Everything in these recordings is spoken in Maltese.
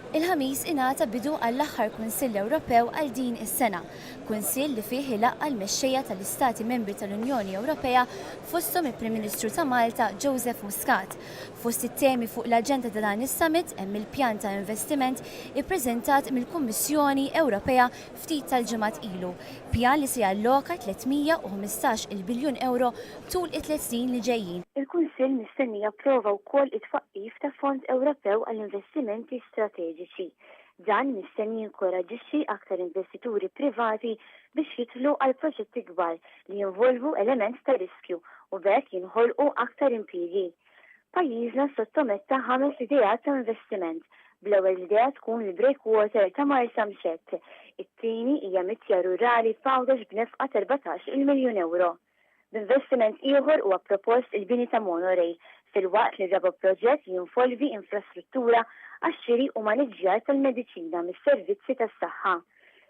Il-ħamis ingħata bidu għall-aħħar Kunsill Ewropew għal din is-sena, kunsill li fih ilaqqa l-mexxejja tal-Istati Membri tal-Unjoni Ewropea fosthom il-Prim Ministru ta' Malta Joseph Muscat. Fost it-temi fuq l-aġenda ta' dan is-summit hemm il-pjan ta' investiment ippreżentat mill-Kummissjoni Ewropea ftit tal-ġimgħat ilu, pjan li se jalloka 315 biljun euro tul it-3 snin li ġejjin. Il-Kunsill mistenni japprova wkoll it-twaqqif ta' Fond Ewropew għall-investimenti strateġiċi. Dan mistenni jinkoraġixxi aktar investituri privati biex jidħlu għal proġetti kbar li jinvolvu element ta' riskju u bekk jinħolqu aktar impjiegi. Pajjiżna sottometta 5 ideat ta' investiment. Bl-ewwel idea tkun il-breakwater ta' Marsa Mxekk. It-tieni hija mittja rurali f'Għawdex b'nefqa 14 miljun euro. B'investiment ieħor huwa propost il-bini ta' monorail fil-waqt li raba proġett jinvolvi infrastruttura għax-xiri u maniġġjar tal-mediċina mis-servizzi tas-saħħa.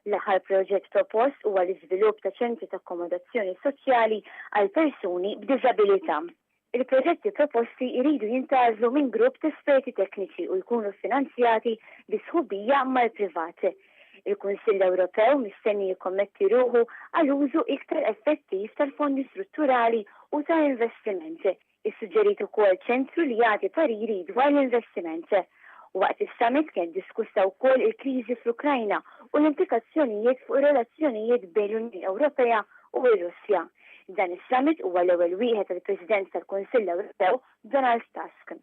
L-aħħar proġett propost huwa l-iżvilupp ta' ċentri ta' akkomodazzjoni soċjali għal persuni b'diżabilità. Il-proġetti proposti jridu jintgħażlu minn grupp ta' esperti tekniċi u jkunu finanzjati bi sħubija mal-privat. Il-Kunsill Ewropew mistenni jikkommetti ruħu għal użu iktar effettiv tal-fondi strutturali u ta' investiment. Issuġġerit ukoll ċentru li jagħti pariri dwar l-investiment. Waqt is-summit kien diskussa wkoll il-kriżi fl-Ukrajna u l-implikazzjonijiet fuq relazzjonijiet bejn l-Unjoni Ewropea u r-Russja. Dan is-summit huwa l-ewwel wieħed tal-President tal-Kunsill Ewropew Donald Tusk.